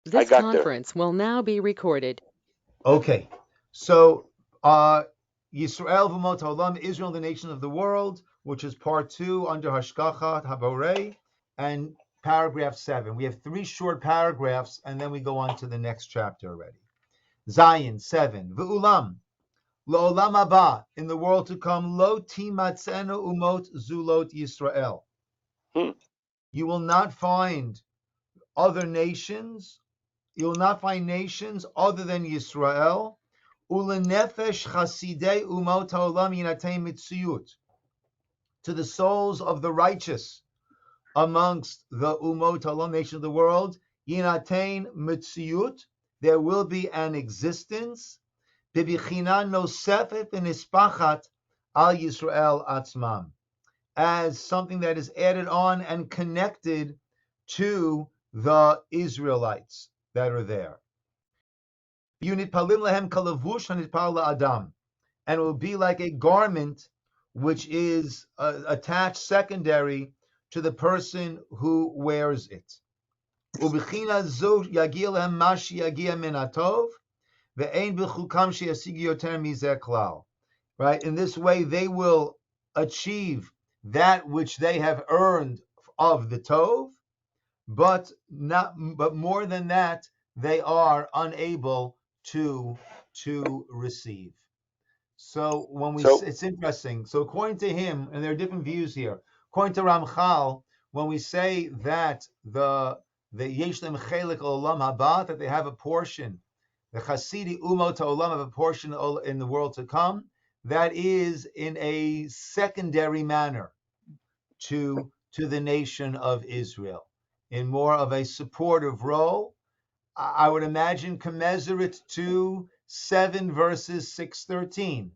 This conference will now be recorded. Okay, so Yisroel v'mot haolam, Israel, the nation of the world, which is part 2 under Hashgacha Haborei, and paragraph 7. We have 3 short paragraphs, and then we go on to the next chapter already. Zion 7. V'ulam Lo'olam haba, in the world to come, lo timatzenu umot zulot Yisrael. You will not find other nations. You will not find nations other than Yisrael. Ulenefesh chasidei umot haolam yinatei mitziyut. To the souls of the righteous amongst the umot haolam, nation of the world, yinatei mitziyut. There will be an existence. Bibichina nosefet v'nispachat al Yisrael atzmam, as something that is added on and connected to the Israelites that are there. Unitpalim lehem kalavush hanitpal la'adam, and it will be like a garment which is attached secondary to the person who wears it. Ubichina zo yagia lehem mashi yagia min atov, ve'ein b'chukam sheyasigi yoter mizeh klal. Right? In this way, they will achieve that which they have earned of the Tov, but more than that, they are unable to receive. So it's interesting. So according to him, and there are different views here. According to Ramchal, when we say that the Yesh Lem Chelik Olam Haba, that they have a portion, the Chasidi Umot Olam have a portion in the world to come, that is in a secondary manner to the nation of Israel, in more of a supportive role. I would imagine commensurate to 7 verses 6:13,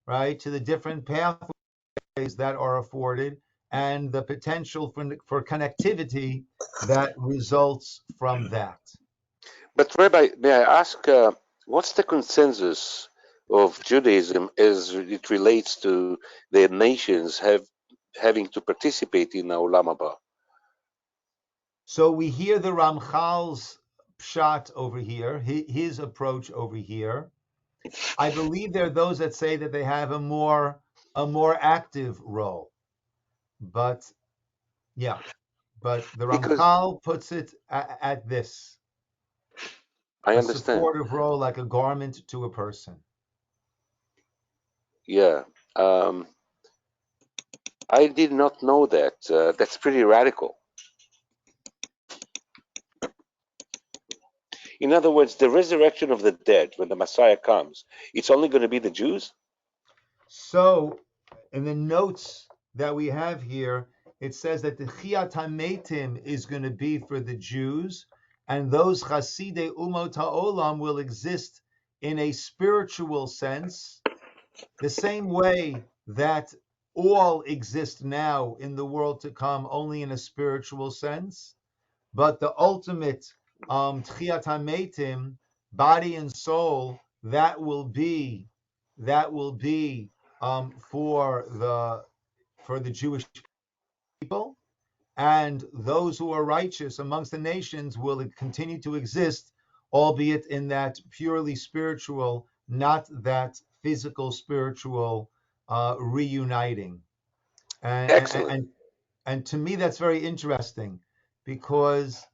right? To the different pathways that are afforded and the potential for connectivity that results from that. But Rabbi, may I ask, what's the consensus of Judaism as it relates to the nations having to participate in the Olam Haba? So we hear the Ramchal's pshat over here, his approach over here. I believe there are those that say that they have a more active role, but yeah, but the Ramchal puts it at this. I understand. A supportive role, like a garment to a person. Yeah. I did not know that. That's pretty radical. In other words, the resurrection of the dead, when the Messiah comes, it's only going to be the Jews? So, in the notes that we have here, it says that the Chiyat HaMetim is going to be for the Jews, and those Chasidei Umot HaOlam will exist in a spiritual sense, the same way that all exist now in the world to come, only in a spiritual sense. But the ultimate Tchiyat HaMetim, body and soul, that will be for the Jewish people, and those who are righteous amongst the nations will continue to exist, albeit in that purely spiritual, not that physical spiritual reuniting. Excellent. And to me, that's very interesting, because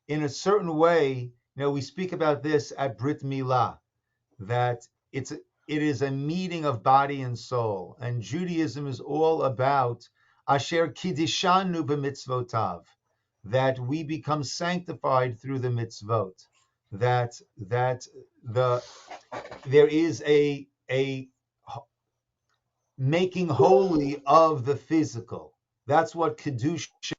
in a certain way, we speak about this at Brit Milah, that it is a meeting of body and soul, and Judaism is all about Asher Kiddishanu b'mitzvotav, that we become sanctified through the mitzvot, that there is a making holy of the physical. That's what Kedusha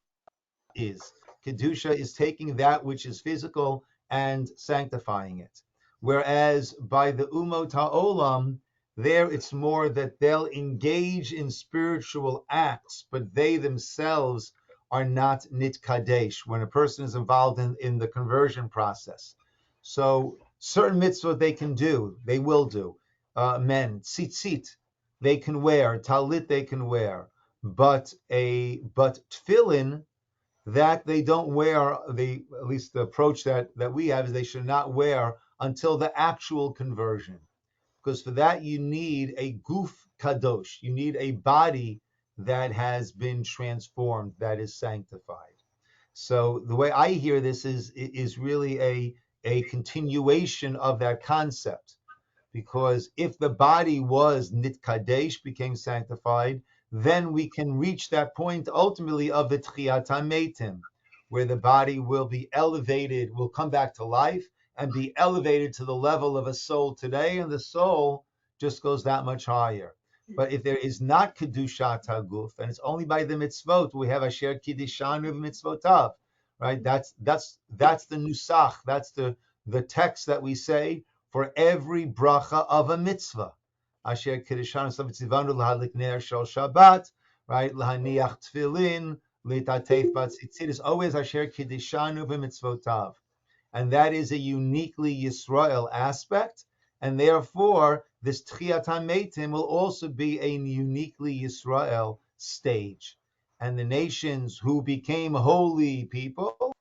is. Kedusha is taking that which is physical and sanctifying it. Whereas by the Umot HaOlam, there it's more that they'll engage in spiritual acts, but they themselves are not nitkadesh, when a person is involved in the conversion process. So certain mitzvot they can do, they will do. Men, tzitzit, they can wear, talit they can wear, but tefillin, that they don't wear, at least the approach that we have is they should not wear until the actual conversion, because for that you need a guf kadosh, you need a body that has been transformed, that is sanctified. So the way I hear this is really a continuation of that concept, because if the body was nitkadesh, became sanctified, then we can reach that point ultimately of the tchiyat hametim, where the body will be elevated, will come back to life and be elevated to the level of a soul today, and the soul just goes that much higher. But if there is not kedushat haguf, and it's only by the mitzvot, we have asher kiddishanu mitzvotav, right? That's the nusach, that's the text that we say for every bracha of a mitzvah. Asher kiddishanu mitzvanu lahadlik ner shel Shabbat, right? Lahaniach tefillin, litatef batzitzit is always asher kiddishanu b'mitzvotav, and that is a uniquely Yisroel aspect, and therefore this tchiyat hametim will also be a uniquely Yisroel stage. And the nations who became holy people,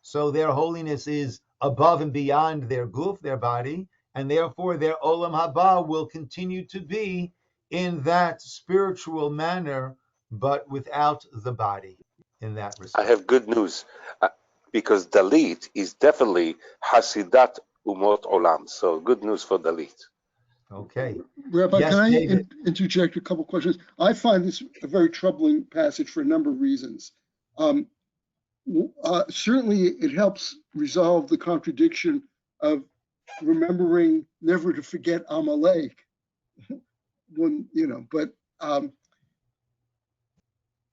so their holiness is above and beyond their guf, their body, and therefore their olam haba will continue to be in that spiritual manner, but without the body in that I respect. have good news, because Dalit is definitely Hasidat Umot Olam. So good news for Dalit. Okay. Rabbi, Yes, can I David. interject a couple questions? I find this a very troubling passage for a number of reasons. Certainly, it helps resolve the contradiction of remembering never to forget Amalek.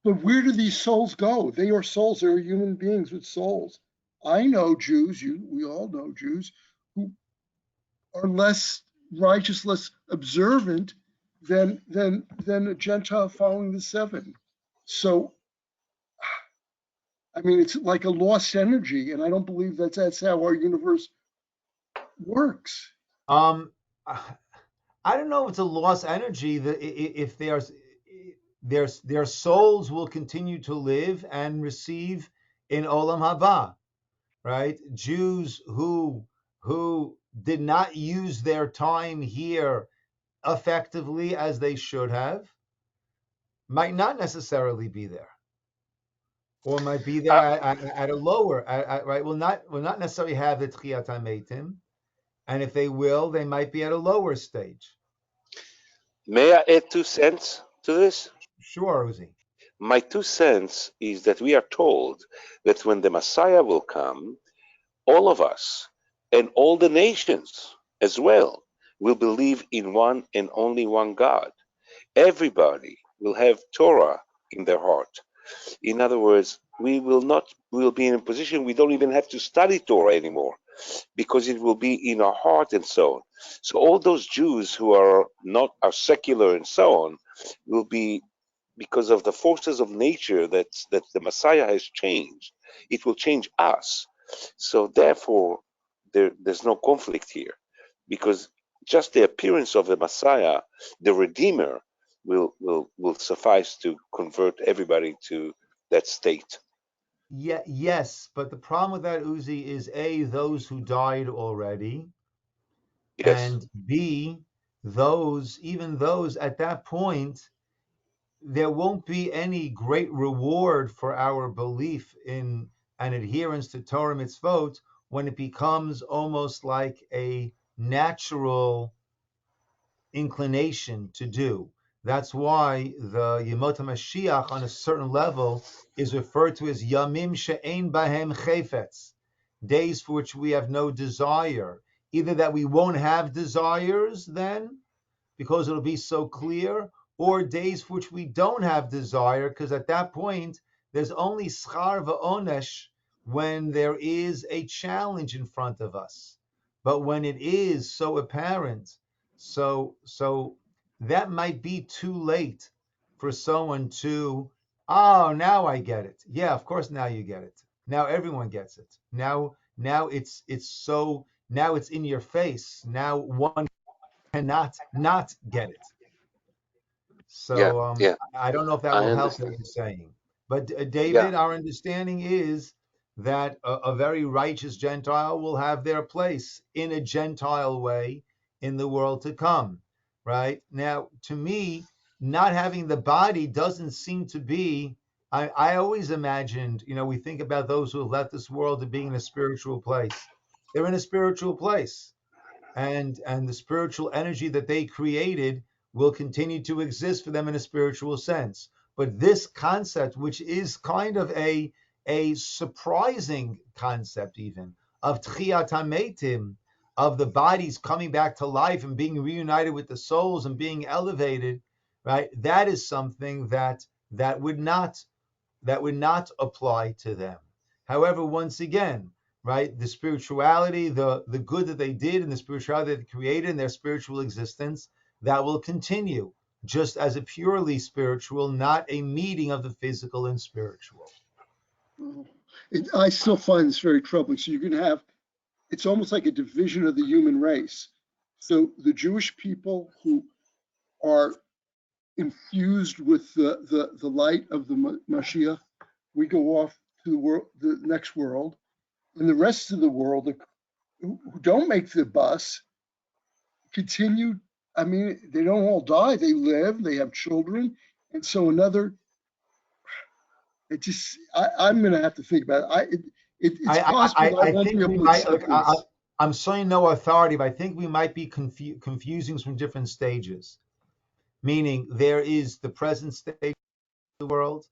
But where do these souls go? They are souls. They are human beings with souls. I know Jews. We all know Jews who are less righteous, less observant than a Gentile following the seven. So, I mean, it's like a lost energy, and I don't believe that's how our universe works. I don't know if it's a lost energy. If their souls will continue to live and receive in olam haba, right? Jews who did not use their time here effectively as they should have might not necessarily be there, or might be there at a lower, right? Will not necessarily have the tchiyat hametim, and if they will, they might be at a lower stage. May I add 2 cents to this? Sure, Uzi. My 2 cents is that we are told that when the Messiah will come, all of us and all the nations as well will believe in one and only one God. Everybody will have Torah in their heart. In other words, we'll be in a position we don't even have to study Torah anymore, because it will be in our heart and so on. So all those Jews who are secular and so on will be, because of the forces of nature that the Messiah has changed. It will change us. So therefore, there's no conflict here, because just the appearance of the Messiah, the Redeemer, will suffice to convert everybody to that state. Yeah, yes, but the problem with that, Uzi, is A, those who died already, Yes. and B, even those at that point, there won't be any great reward for our belief in and adherence to Torah mitzvot when it becomes almost like a natural inclination to do. That's why the Yemot HaMashiach on a certain level is referred to as Yamim She'ein Bahem Chefetz, days for which we have no desire. Either that we won't have desires then, because it'll be so clear, or days for which we don't have desire, because at that point, there's only schar va'onesh when there is a challenge in front of us. But when it is so apparent, so that might be too late for someone to, oh, now I get it. Yeah, of course now you get it. Now everyone gets it. Now it's so, now it's in your face. Now one cannot not get it. Yeah. So Yeah. I don't know if that I will help what understand. you're saying. But Yeah, David, our understanding is that a very righteous Gentile will have their place in a Gentile way in the world to come, right? Now, to me, not having the body doesn't seem to be, I always imagined, we think about those who have left this world as being in a spiritual place. They're in a spiritual place. And the spiritual energy that they created will continue to exist for them in a spiritual sense. But this concept, which is kind of a surprising concept even, of Tchiyat HaMetim, of the bodies coming back to life and being reunited with the souls and being elevated, right? That is something that would not apply to them. However, once again, right, the spirituality, the good that they did and the spirituality that they created in their spiritual existence, that will continue just as a purely spiritual, not a meeting of the physical and spiritual. I still find this very troubling. So you're going to have, it's almost like a division of the human race. So the Jewish people who are infused with the light of the Mashiach, we go off to the next world, and the rest of the world who don't make the bus continue. I mean, they don't all die; they live, they have children, and so another. It just, I'm going to have to think about it. It's possible that I won't be think we able to might. accept this. I'm saying no authority, but I think we might be confusing from different stages. Meaning, there is the present stage of the world.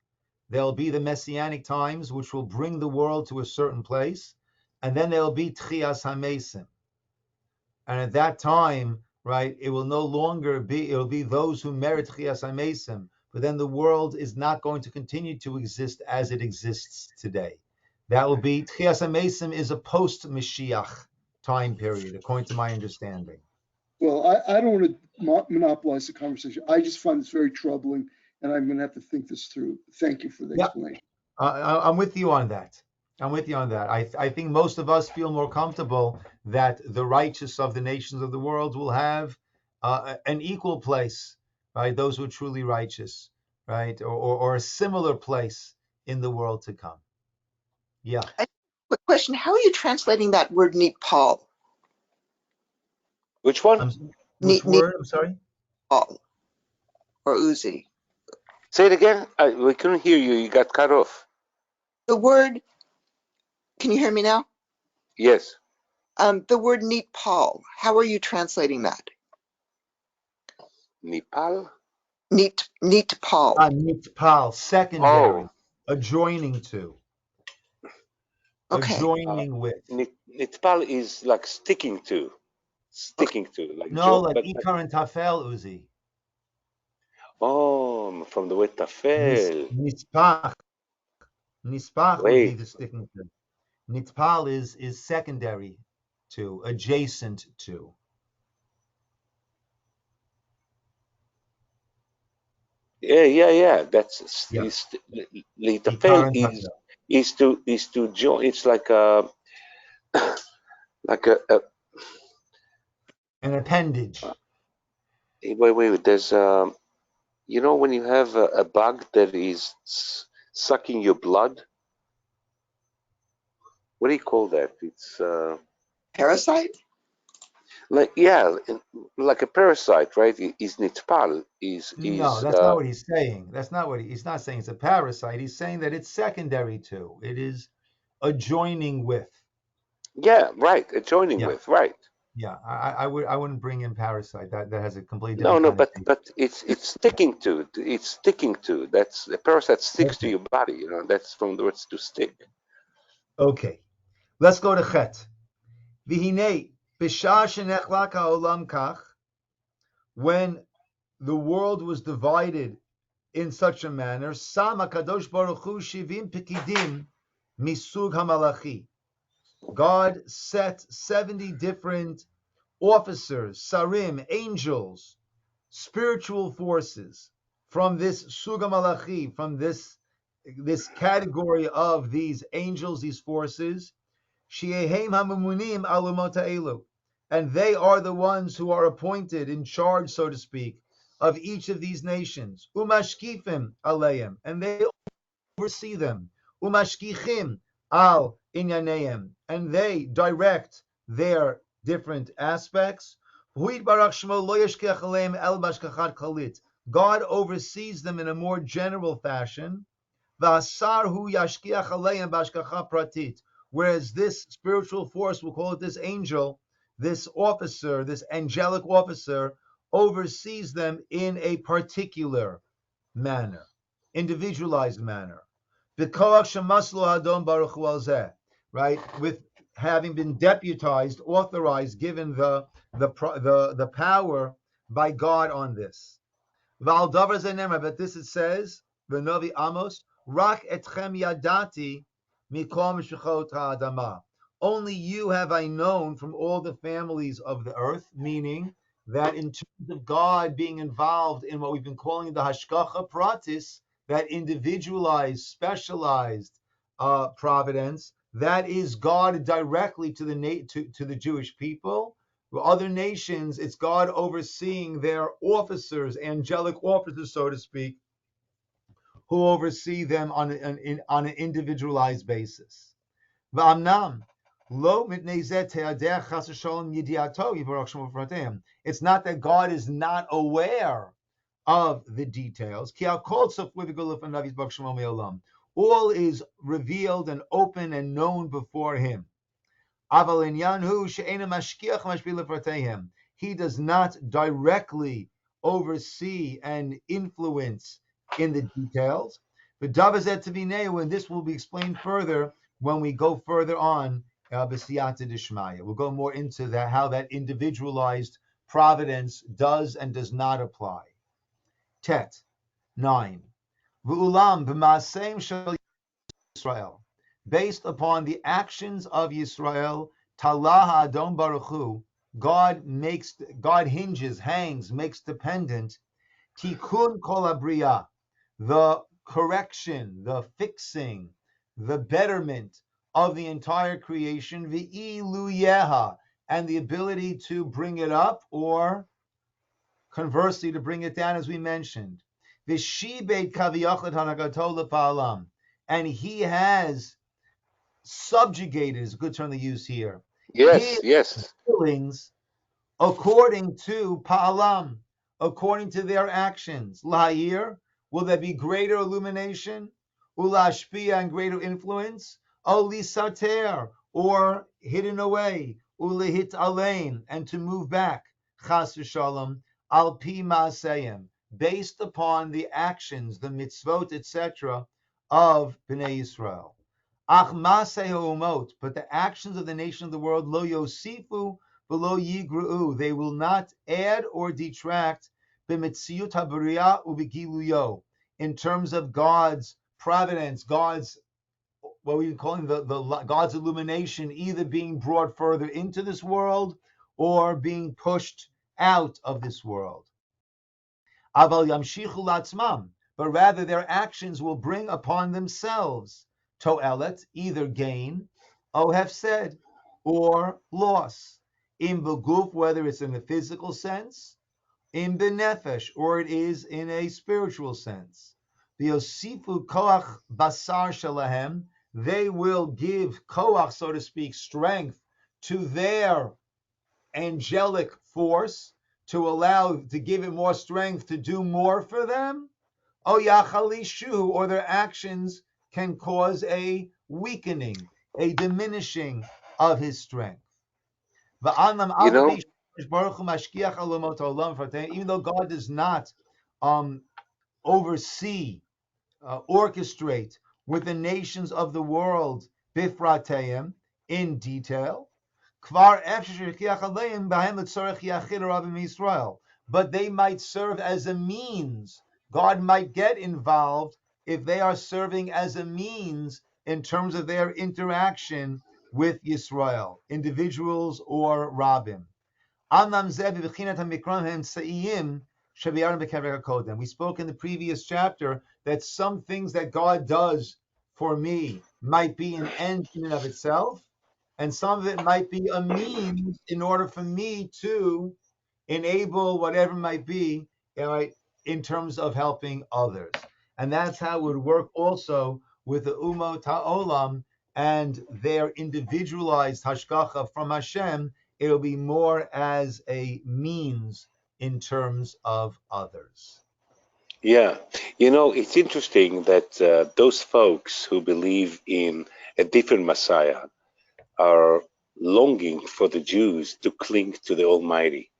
There'll be the messianic times, which will bring the world to a certain place, and then there'll be Tchias HaMesim. And at that time, right, it will no longer be, it'll be those who merit Tchias HaMesim, but then the world is not going to continue to exist as it exists today. That will be, Tchias HaMesim is a post-Mashiach time period, according to my understanding. Well, I don't want to monopolize the conversation. I just find this very troubling, and I'm going to have to think this through. Thank you for the Yeah, explanation. I'm with you on that. I think most of us feel more comfortable that the righteous of the nations of the world will have an equal place, right? Those who are truly righteous, right? Or a similar place in the world to come. Yeah. Quick question. How are you translating that word Nepal? which one? Which word? I'm sorry. Nepal or Uzi? Say it again. We couldn't hear you. You got cut off. The word, can you hear me now? Yes, The word Nepal, how are you translating that? Nepal. Nepal. Nitpal, secondary, Oh, adjoining to, Okay. adjoining with. Nepal is like sticking to, like No, Joe. like But Ikar and Tafel, Uzi. oh, from the word tafel. Nispach. Nispach would be Wait, the sticking to. Nitpal is secondary to, adjacent to. yeah. That's Yeah. is the Ikar tafel and Tafel. is to join. It's like a like a An appendage. wait. There's when you have a bug that is sucking your blood. What do you call that? It's Parasite? like like a parasite, right? Is nitpal No, is that's not what he's saying. That's not what he's not saying it's a parasite. He's saying that it's secondary to. It is adjoining with. yeah, right, adjoining Yeah. with, right. Yeah. I wouldn't bring in parasite. That has a completely No, different no, connotation. but it's sticking to. It's sticking to. That's the parasite sticks to Okay. your body. That's from the words to stick. Okay. Let's go to Chet. V'hinei b'shah shenechlak ha'olam kach, when the world was divided in such a manner, Sam HaKadosh Baruch Hu shivim pikidim misug hamalachi. God set 70 different officers, sarim, angels, spiritual forces from this suga malachi, from this category of these angels, these forces, she'ehem hamamunim alumota elu, and they are the ones who are appointed in charge, so to speak, of each of these nations. Umashkifim aleim, and they oversee them. Umashkichim al inyaneim, and they direct their different aspects. God oversees them in a more general fashion. Whereas this spiritual force, we'll call it this angel, this officer, this angelic officer, oversees them in a particular manner, individualized manner. Right? With having been deputized, authorized, given the power by God on this. But this it says, the Novi Amos, Rak etchem yadati mikol mishpachot ha'adama. Only you have I known from all the families of the earth, meaning that in terms of God being involved in what we've been calling the hashgacha pratis, that individualized, specialized providence, that is God directly to the Jewish people. Other nations, it's God overseeing their officers, angelic officers, so to speak, who oversee them on an individualized basis. It's not that God is not aware of the details. All is revealed and open and known before him. He does not directly oversee and influence in the details. But and this will be explained further when we go further on. We'll go more into that, how that individualized providence does and does not apply. Tet 9. Yisroel. Based upon the actions of Yisroel, Talah Adon Baruch Hu, God hangs, makes dependent, Tikkun Kol Abriya, the correction, the fixing, the betterment of the entire creation, V'iluyeha, and the ability to bring it up, or conversely to bring it down, as we mentioned. V'shibed kaviyachot hanagato lepa'alam, and he has subjugated, is a good term to use here, his Yes. feelings according to pa'alam, according to their actions. Lahir, will there be greater illumination? Ulashpia, and greater influence? Lisater, or hidden away? Ulehit alein, and to move back. Chas v'shalom, al pi ma'aseyim, based upon the actions, the mitzvot, etc., of Bnei Yisrael. Ach maseh ha'umot, but the actions of the nation of the world, lo yosifu v'lo yigru'u, they will not add or detract b'mitziyut habriya u'b'giluyo, in terms of God's providence, God's, what we call the God's illumination, either being brought further into this world or being pushed out of this world. Aval yamshichu latzmam, but rather their actions will bring upon themselves to'elet, either gain, ohefsed, or loss. In beguf, whether it's in the physical sense, in benefesh, or it is in a spiritual sense. V'yosifu koach basar shalahem, they will give koach, so to speak, strength to their angelic force, to give it more strength to do more for them. O yachalishu, or their actions can cause a weakening, a diminishing of his strength. Even though God does not oversee, orchestrate with the nations of the world, bifrateim, in detail, but they might serve as a means. God might get involved if they are serving as a means in terms of their interaction with Yisroel, individuals or rabbim. We spoke in the previous chapter that some things that God does for me might be an end in and of itself, and some of it might be a means in order for me to enable whatever it might be, right, in terms of helping others. And that's how it would work also with the Umot HaOlam and their individualized hashgacha from Hashem, it'll be more as a means in terms of others. Yeah, it's interesting that those folks who believe in a different Messiah are longing for the Jews to cling to the Almighty,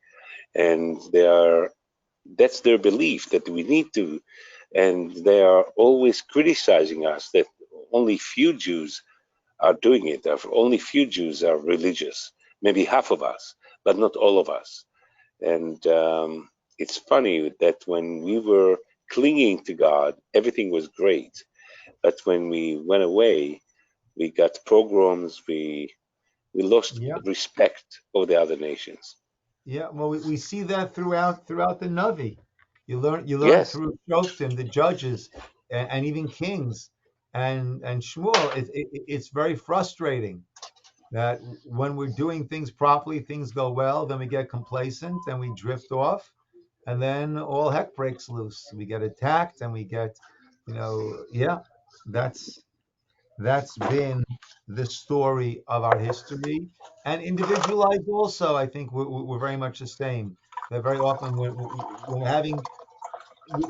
and that's their belief that we need to, and they are always criticizing us that only few Jews are doing it. Only few Jews are religious, maybe half of us, but not all of us. And it's funny that when we were clinging to God, everything was great. But when we went away, we got pogroms, we lost Yeah. respect of the other nations. Yeah, well, we see that throughout the Navi. You learn Yes, through Shoftim, the judges, and even kings, and Shmuel. It's very frustrating that when we're doing things properly, things go well. Then we get complacent and we drift off, and then all heck breaks loose. We get attacked, and we get, yeah, that's that's been the story of our history, and individualized also. I think we're very much the same. That very often when we're having,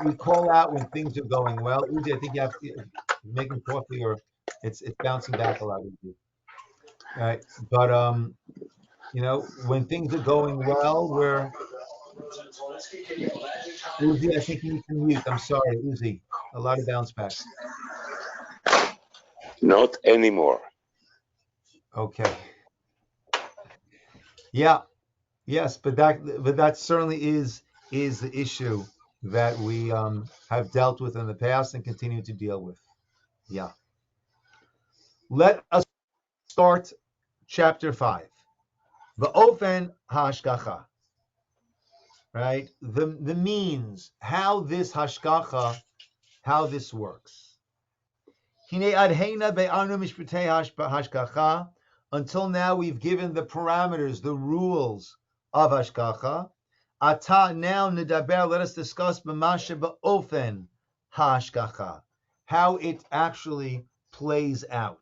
we call out when things are going well. Uzi, I think you have to making coffee, or it's bouncing back a lot, Uzi. Right? But when things are going well, we're Uzi. I think you need to mute. I'm sorry, Uzi. A lot of bounce back. not anymore. Okay. Yeah. Yes, but that certainly is the issue that we have dealt with in the past and continue to deal with. Yeah. Let us start chapter 5. The ofen hashgacha, right? The means, how this hashgacha, how this works. Hine adheina be'anu mishpatei hashgacha. Until now, we've given the parameters, the rules of hashgacha. Ata now nedaber. Let us discuss b'mashe ba'ofen hashgacha, how it actually plays out.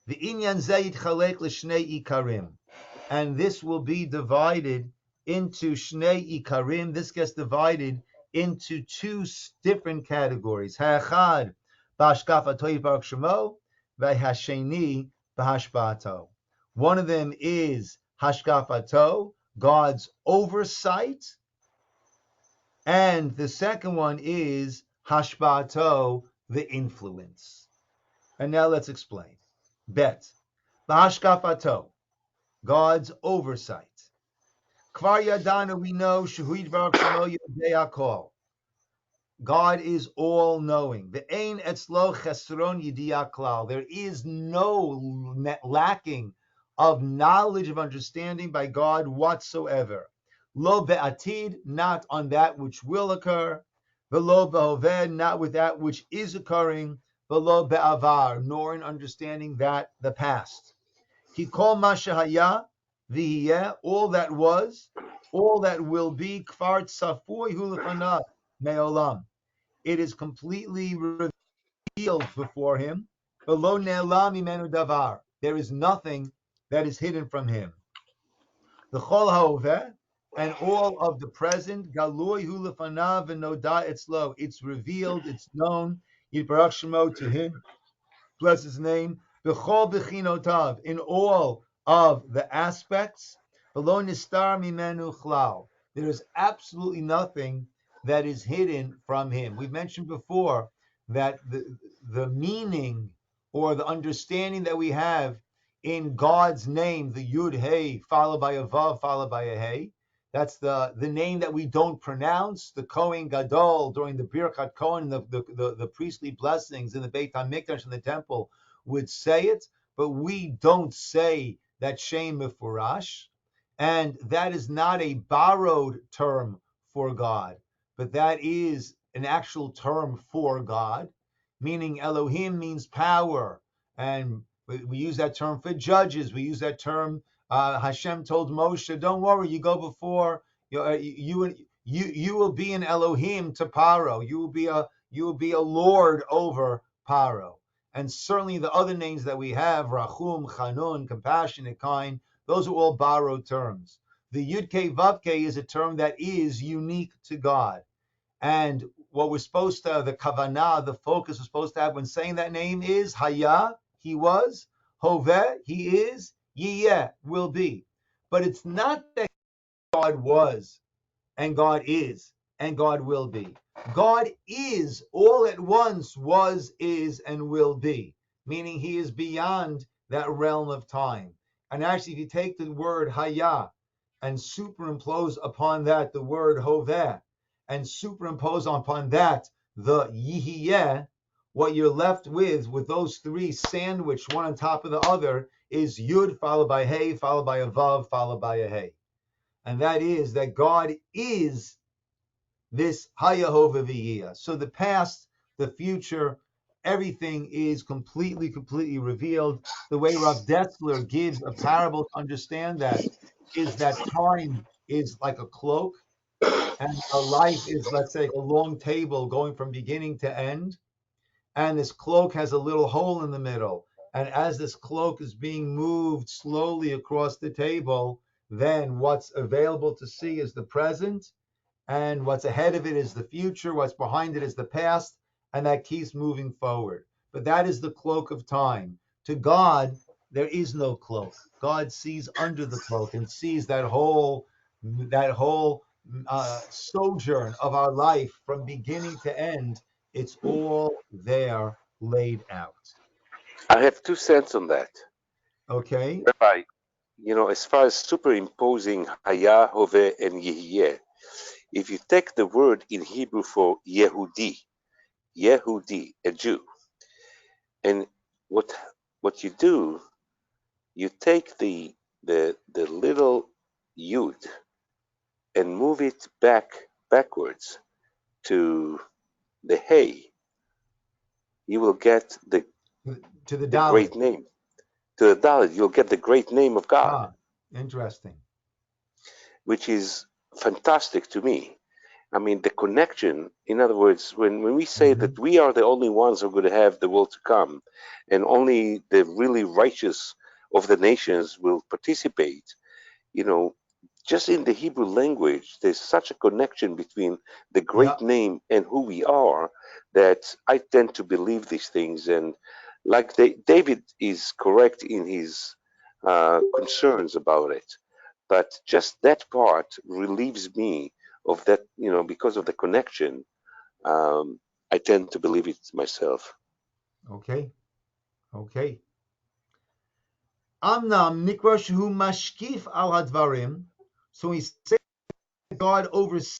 The inyan zeh yitchalek l'shnei ikarim, and this will be divided into shnei ikarim. This gets divided into two different categories. Ha'echad b'hashkafato yitbarach shemo, v'hasheni b'hashba'ato. One of them is hashkafato, God's oversight, and the second one is hashba'ato, the influence. And now let's explain. Beth, b'hashkafato, God's oversight. Kvar yadana, we know, Shehu Yitbarach Shemo Yodei Hakol. God is all-knowing. Ve'ein etzlo chesron yidiyah klal. There is no lacking of knowledge, of understanding by God whatsoever. Lo be'atid, not on that which will occur. Ve'lo be'hoved, not with that which is occurring. Ve'lo be'avar, nor in understanding that the past. Ki kol ma shehaya v'hiyeh, all that was, all that will be, kfar tzafuy hu lefanav me'olam. It is completely revealed before him. V'lo ne'elam mimenu davar. There is nothing that is hidden from him. The chol ha'oveh, and all of the present, galui hu lefanav v'noda etzlo. It's revealed, it's known, yitbarach shemo, to him, bless his name, b'chol b'chinotav, in all of the aspects, v'lo nistar mimenu chlal. There is absolutely nothing that is hidden from him. We've mentioned before that the meaning or the understanding that we have in God's name, the Yud Hey, followed by a Vav, followed by a Hey, that's the name that we don't pronounce. The Kohen Gadol during the Birkat Kohen, the priestly blessings in the Beit HaMikdash in the temple would say it, but we don't say that Shem Mefurash, and that is not a borrowed term for God, but that is an actual term for God, meaning Elohim means power, and we use that term for judges. We use that term. Hashem told Moshe, "Don't worry, you go before you will be an Elohim to Paro. You will be a lord over Paro." and certainly the other names that we have, Rachum, Chanun, compassionate, kind, those are all borrowed terms. The Yud-K, Vav-K is a term that is unique to God. And what we're supposed to, the kavanah, the focus we're supposed to have when saying that name is Haya, he was, Hoveh, he is, Yiyeh, will be. But it's not that God was, and God is, and God will be. God is all at once, was, is, and will be, meaning he is beyond that realm of time. And actually, if you take the word Haya and superimpose upon that the word Hoveh, and superimpose upon that the Yihiyeh, what you're left with those three sandwiched one on top of the other, is Yud followed by Hey, followed by a Vav, followed by a Hey. And that is that God is this Hayahova V'yiyah. So the past, the future, everything is completely revealed. The way Rav Detzler gives a parable to understand that is that time is like a cloak, and a life is, let's say, a long table going from beginning to end. And this cloak has a little hole in the middle. And as this cloak is being moved slowly across the table, then what's available to see is the present, and what's ahead of it is the future, what's behind it is the past, and that keeps moving forward. But that is the cloak of time. To God, there is no cloak. God sees under the cloak and sees that whole sojourn of our life from beginning to end. It's all there laid out. I have 2 cents on that. Okay? Rabbi, as far as superimposing Haya, Hove, and Yehyeh, if you take the word in Hebrew for Yehudi, a Jew, and what you do, you take the little Yud and move it backwards to the Hey, you will get To the the great Dalit. name. To the Dalit, you'll get the great name of God, Interesting. which is fantastic to me. I mean, the connection, in other words, when we say that we are the only ones who are going to have the world to come, and only the really righteous of the nations will participate, you know, just in the Hebrew language, there's such a connection between the Yeah. great name and who we are that I tend to believe these things. And like David is correct in his concerns about it, but just that part relieves me of that, because of the connection. I tend to believe it myself. Okay. Okay. Amnam nikra shehu mashkif al hadvarim. So we say God oversees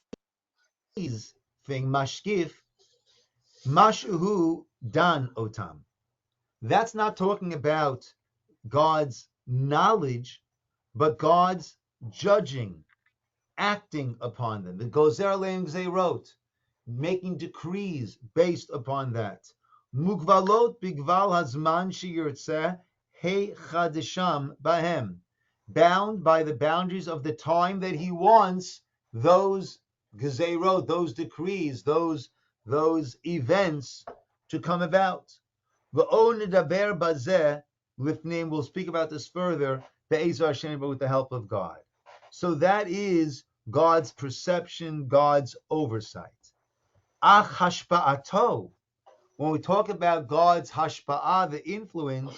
thing mashkif mashuhu dan otam. That's not talking about God's knowledge, but God's judging, acting upon them. The gozer leim gzeirot, making decrees based upon that. Mugvalot bigval hazman sheyirtzeh he chadesham bahem, bound by the boundaries of the time that he wants those gezerot, those decrees, those events to come about. V'o nedaber bazeh lifnim. We'll speak about this further. Be'ezar Hashem, but with the help of God. So that is God's perception, God's oversight. Ach hashpa'ato. When we talk about God's hashpa'ah, the influence,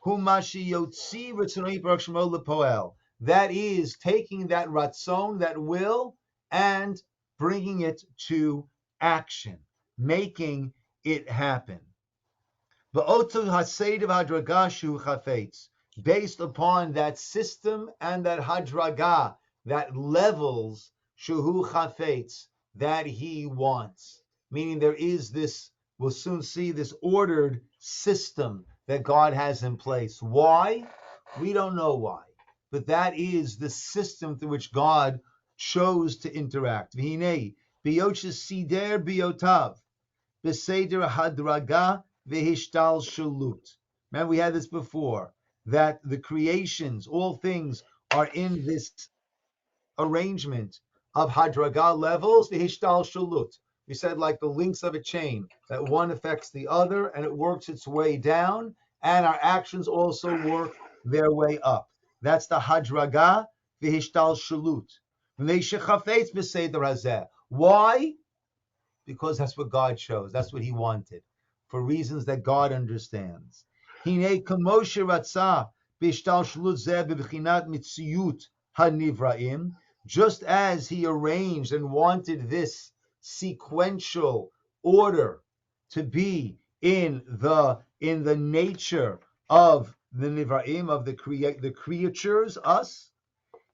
humashi yotzi ritzonoi baruch shemo lepoel. That is taking that ratzon, that will, and bringing it to action, making it happen. V'otu haseidav hadragashu chafetz. Based upon that system and that hadraga, that levels shuhu chafetz, that he wants. Meaning there is this, we'll soon see this ordered system that God has in place. Why? We don't know why. But that is the system through which God chose to interact. V'hinei, biyoches sider biyotav, b'seder hadraga v'hishtal shalut. Man, we had this before, that the creations, all things, are in this arrangement of hadraga levels, v'hishtal shalut, We said like the links of a chain, that one affects the other and it works its way down, and our actions also work their way up. That's the hadraga v'hishtal shalut. Why? Because that's what God chose. That's what He wanted, for reasons that God understands. Hine kamoshe ratzah b'hishtal shalut zeh b'bchinat mitziyut hanivraim, just as He arranged and wanted this sequential order to be in the nature of the nivraim, of the creatures, us.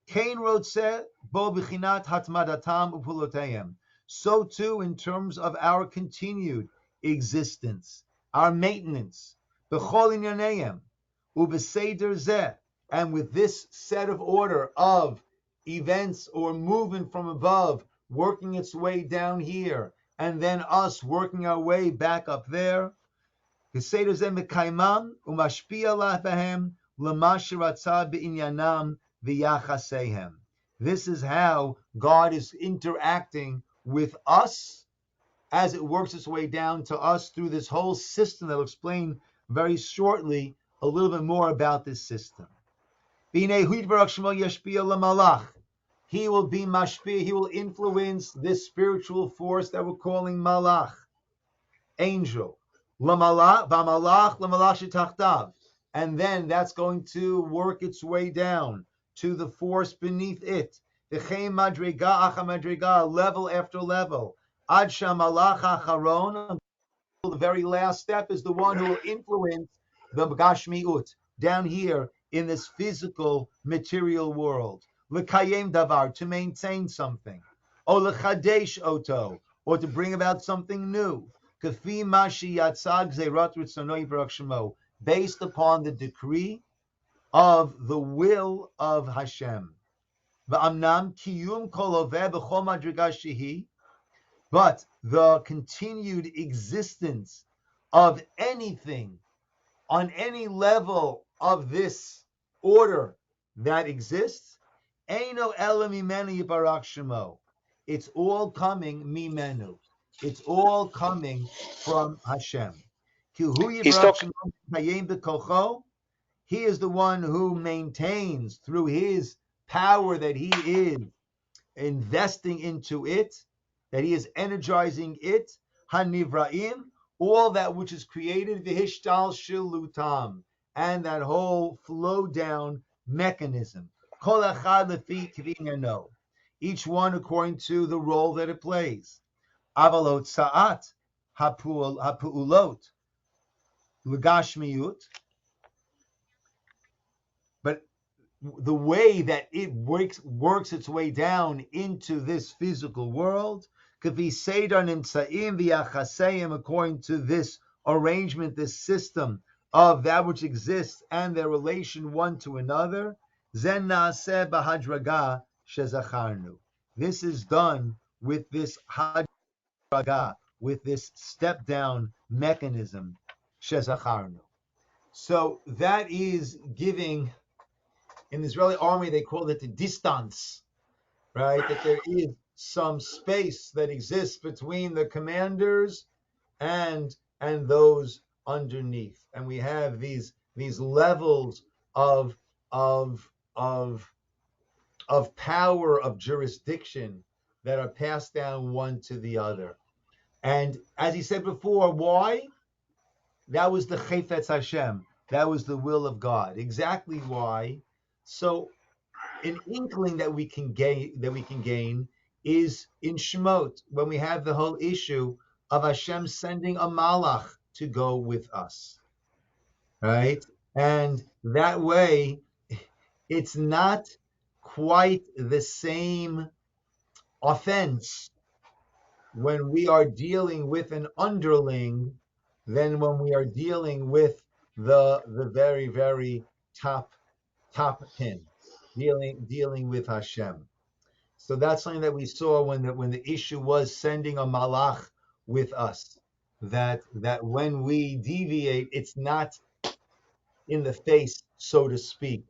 Kain rotze bo b'chinat hatmadatam upuloteim. So too in terms of our continued existence, our maintenance, b'chol inyaneim ubeseder zeh, and with this set of order of events or movement from above working its way down here, and then us working our way back up there. Beseder zeh mekaimam umashpia lahem lama sheratzah b'inyanam v'yachasehem. This is how God is interacting with us as it works its way down to us through this whole system that I'll explain very shortly a little bit more about this system. He will be mashpia, he will influence this spiritual force that we're calling malach, angel. And then that's going to work its way down to the force beneath it. Level after level. Ad shamalach acharon, the very last step, is the one who will influence the gashmiut down here in this physical material world. L'kayem davar, to maintain something. O l'chadesh oto, or to bring about something new. Kafi mashi yatzag zeirat ritzonoi baruch shemo, based upon the decree of the will of Hashem. V'amnam kiyum kol oveh b'chol madriga shehi, but the continued existence of anything on any level of this order that exists, eino ela mimenu yibarach shemo. It's all coming mimenu. It's all coming from Hashem. Ki hu He's yibarach talking. shemo hayem b'kocho. He is the one who maintains through his power that he is investing into it, that he is energizing it, hanivraim, all that which is created, v'hishtal shilutam, and that whole flow down mechanism. Kol echad lefi kvineno, each one according to the role that it plays. Avalot sa'at hapu'ulot l'gashmiyut, but the way that it works its way down into this physical world, according to this arrangement, this system of that which exists and their relation one to another. This is done with this hadraga, with this step down mechanism, shezacharnu. So that is giving. In the Israeli army, they call it the distance, right? That there is some space that exists between the commanders and those underneath, and we have these levels of power, of jurisdiction that are passed down one to the other. And as he said before, why? That was the Chefetz Hashem. That was the will of God. Exactly why. So, an inkling that we can gain is in Shemot, when we have the whole issue of Hashem sending a malach to go with us, right? And that way, it's not quite the same offense when we are dealing with an underling than when we are dealing with the very, very top pin, dealing with Hashem. So that's something that we saw when the issue was sending a malach with us, that when we deviate, it's not in the face, so to speak,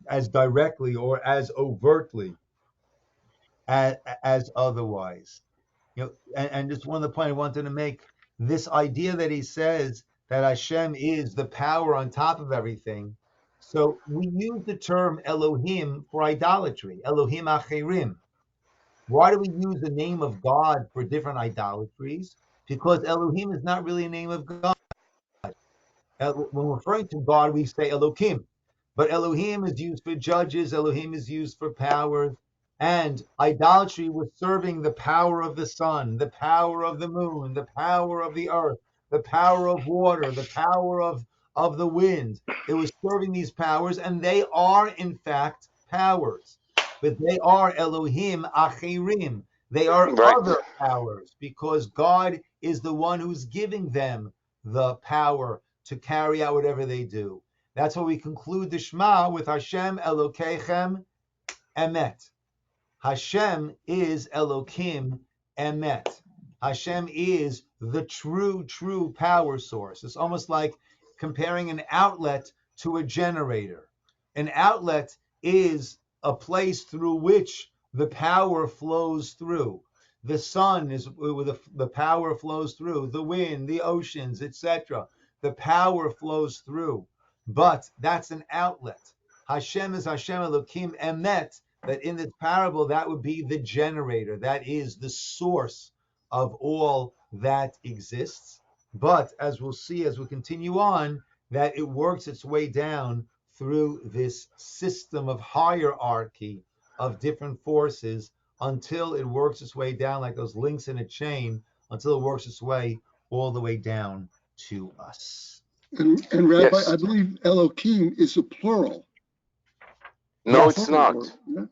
as directly or as overtly as otherwise. And just one of the point I wanted to make, this idea that he says that Hashem is the power on top of everything. So we use the term Elohim for idolatry, Elohim Acherim. Why do we use the name of God for different idolatries? Because Elohim is not really a name of God. When referring to God, we say Elohim, but Elohim is used for judges, Elohim is used for powers, and idolatry was serving the power of the sun, the power of the moon, the power of the earth, the power of water, the power of the wind. It was serving these powers, and they are in fact powers, but they are Elohim Achirim. They are Right. other powers because God is the one who's giving them the power to carry out whatever they do. That's why we conclude the Shema with Hashem Elokeichem Emet. Hashem is Elokim Emet. Hashem is the true power source. It's almost like comparing an outlet to a generator. An outlet is a place through which the power flows through. The sun is where the power flows through, the wind, the oceans, etc. The power flows through. But that's an outlet. Hashem is Hashem Elokim Emet, that in this parable, that would be the generator. That is the source of all that exists. But as we'll see as we continue on, that it works its way down through this system of hierarchy of different forces until it works its way down like those links in a chain, until it works its way all the way down to us. And Rabbi, Yes. I believe Elohim is a plural. No, Yes. it's not. Yeah?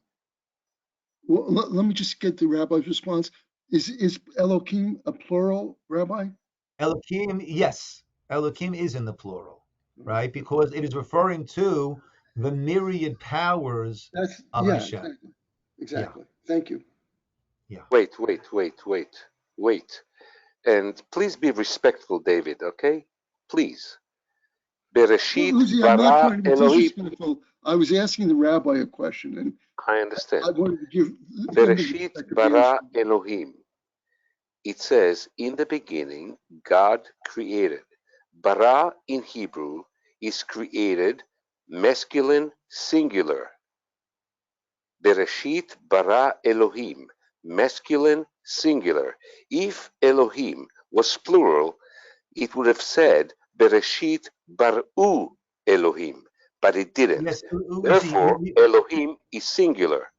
Well, let me just get the Rabbi's response. Is Elohim a plural, Rabbi? Elohim, yes. Elohim is in the plural, right? Because it is referring to the myriad powers That's of yeah, Hashem. exactly. Thank you. Wait. And please be respectful, David, okay? Please. Well, Bereshit Uzi, I'm not bara trying to be Elohim. disrespectful. I was asking the Rabbi a question, and I I understand. wanted to give him the Bereshit respect of bara answering. Elohim. It says, in the beginning, God created. Bara in Hebrew is created, masculine, singular. Bereshit bara Elohim, masculine, singular. If Elohim was plural, it would have said Bereshit baru Elohim, but it didn't. Yes, Therefore, Elohim is singular.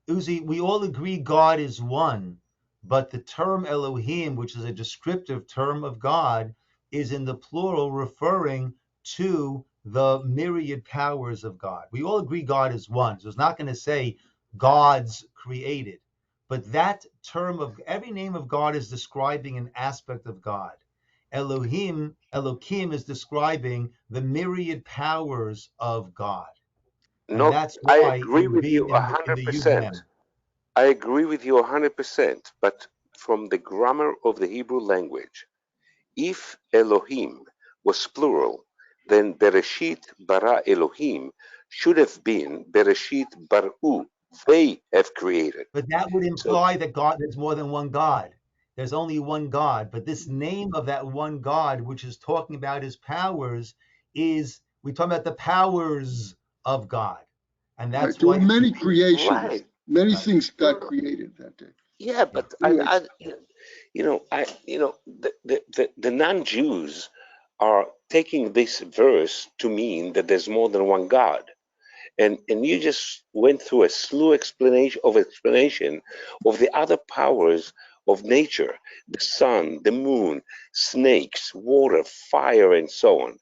Uzi, we all agree God is one, but the term Elohim, which is a descriptive term of God, is in the plural referring to the myriad powers of God. We all agree God is one, so it's not going to say God's created. But that term of every name of God is describing an aspect of God. Elohim, Elokim is describing the myriad powers of God. And No, that's I why it agree would with be you in the Yud 100%. Mem. I agree with you 100%, but from the grammar of the Hebrew language, if Elohim was plural, then Bereshit bara Elohim should have been Bereshit baru. They have created. But that would So imply that God, there's more than one God. There's only one God. But this name of that one God, which is talking about his powers, we're talking about the powers of God. And Right. that's There why were it would many be creations. right, Many right. things got created that day. yeah, Yeah. but Anyway, the non-Jews are taking this verse to mean that there's more than one God. And you just went through a slew explanation of the other powers of nature, the sun, the moon, snakes, water, fire, and so on.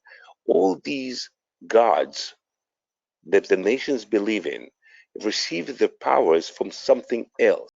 All these gods that the nations believe in receive their powers from something else.